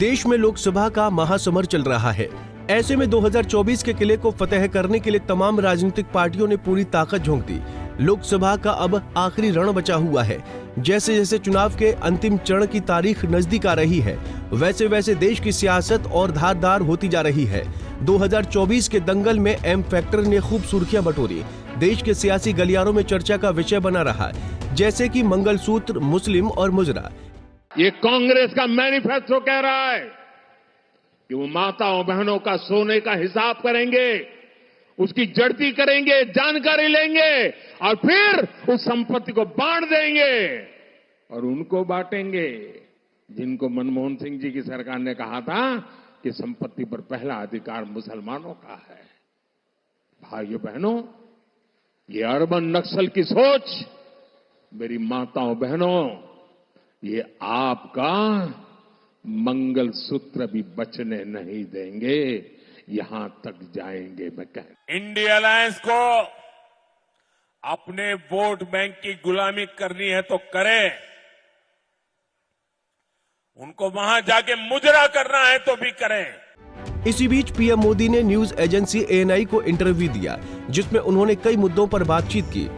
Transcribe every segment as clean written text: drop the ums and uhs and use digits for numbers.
देश में लोकसभा का महासमर चल रहा है। ऐसे में 2024 के किले को फतेह करने के लिए तमाम राजनीतिक पार्टियों ने पूरी ताकत झोंक दी। लोकसभा का अब आखिरी रण बचा हुआ है। जैसे जैसे चुनाव के अंतिम चरण की तारीख नजदीक आ रही है, वैसे वैसे देश की सियासत और धारदार होती जा रही है। 2024 के दंगल में एम फैक्टर ने खूब सुर्खियां बटोरी। देश के सियासी गलियारों में चर्चा का विषय बना रहा, जैसे कि मंगलसूत्र, मुस्लिम और मुजरा। ये कांग्रेस का मैनिफेस्टो कह रहा है कि वो माताओं बहनों का सोने का हिसाब करेंगे, उसकी जड़ती करेंगे, जानकारी लेंगे और फिर उस संपत्ति को बांट देंगे और उनको बांटेंगे जिनको मनमोहन सिंह जी की सरकार ने कहा था कि संपत्ति पर पहला अधिकार मुसलमानों का है। भाइयों बहनों, ये अर्बन नक्सल की सोच, मेरी माताओं बहनों, ये आपका मंगलसूत्र भी बचने नहीं देंगे, यहां तक जाएंगे। मैं कह इंडिया अलायंस को अपने वोट बैंक की गुलामी करनी है तो करें, उनको वहां जाके मुजरा करना है तो भी करें। इसी बीच पीएम मोदी ने न्यूज एजेंसी ANI को इंटरव्यू दिया, जिसमें उन्होंने कई मुद्दों पर बातचीत की।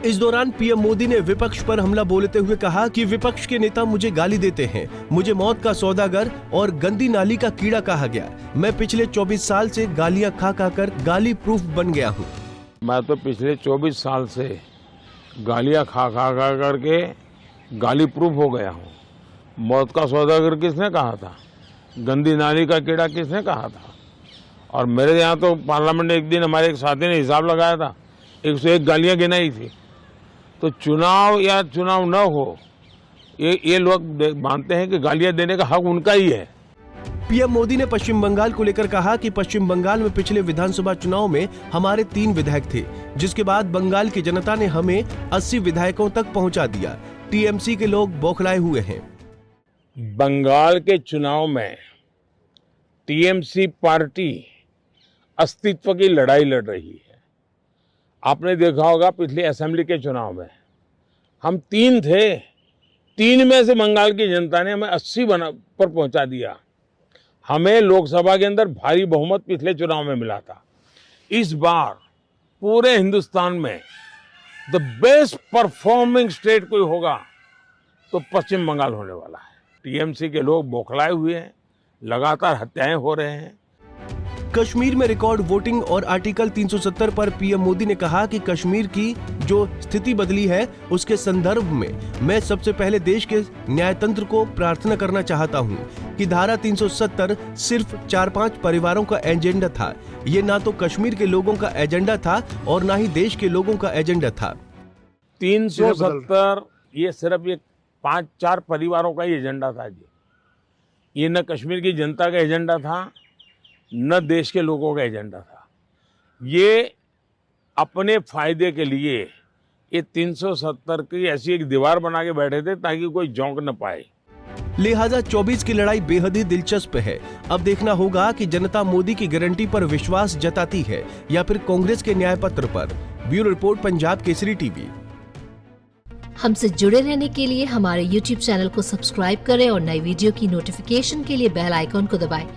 इस दौरान पीएम मोदी ने विपक्ष पर हमला बोलते हुए कहा कि विपक्ष के नेता मुझे गाली देते हैं, मुझे मौत का सौदागर और गंदी नाली का कीड़ा कहा गया। मैं पिछले 24 साल से गालियां खा कर गाली प्रूफ बन गया हूं। मैं तो पिछले 24 साल से गालियां खा करके गाली प्रूफ हो गया हूं। मौत का सौदागर किसने कहा था? गंदी नाली का कीड़ा किसने कहा था? और मेरे यहाँ तो पार्लियामेंट में एक दिन हमारे एक साथी ने हिसाब लगाया था, 101 गालियां गिनाई थी। तो चुनाव या चुनाव न हो, ये लोग मानते हैं कि गालियां देने का हक उनका ही है। पीएम मोदी ने पश्चिम बंगाल को लेकर कहा कि पश्चिम बंगाल में पिछले विधानसभा चुनाव में हमारे 3 विधायक थे, जिसके बाद बंगाल की जनता ने हमें 80 विधायकों तक पहुंचा दिया। टीएमसी के लोग बौखलाए हुए हैं। बंगाल के चुनाव में टीएमसी पार्टी अस्तित्व की लड़ाई लड़ रही है। आपने देखा होगा पिछले असेंबली के चुनाव में हम 3 थे, 3 में से बंगाल की जनता ने हमें 80 पर पहुंचा दिया। हमें लोकसभा के अंदर भारी बहुमत पिछले चुनाव में मिला था। इस बार पूरे हिंदुस्तान में द बेस्ट परफॉर्मिंग स्टेट कोई होगा तो पश्चिम बंगाल होने वाला है। टीएमसी के लोग बौखलाए हुए हैं, लगातार हत्याएं हो रहे हैं। कश्मीर में रिकॉर्ड वोटिंग और आर्टिकल 370 पर पीएम मोदी ने कहा कि कश्मीर की जो स्थिति बदली है, उसके संदर्भ में मैं सबसे पहले देश के न्यायतंत्र को प्रार्थना करना चाहता हूं कि धारा 370 सिर्फ 4-5 परिवारों का एजेंडा था। ये ना तो कश्मीर के लोगों का एजेंडा था और ना ही देश के लोगों का एजेंडा था। 370 ये सिर्फ एक 5-4 परिवारों का ही एजेंडा था जी। ये न कश्मीर की जनता का एजेंडा था, न देश के लोगों का एजेंडा था। ये अपने फायदे के लिए ये 370 की ऐसी एक दीवार बना के बैठे थे ताकि कोई झोंक न पाए। लिहाजा 24 की लड़ाई बेहद ही दिलचस्प है। अब देखना होगा कि जनता मोदी की गारंटी पर विश्वास जताती है या फिर कांग्रेस के न्याय पत्र पर। Bureau report, Punjab Kesari TV. हमसे जुड़े रहने के लिए हमारे YouTube चैनल को सब्सक्राइब करें और नई वीडियो की नोटिफिकेशन के लिए बेल आइकॉन को दबाएं।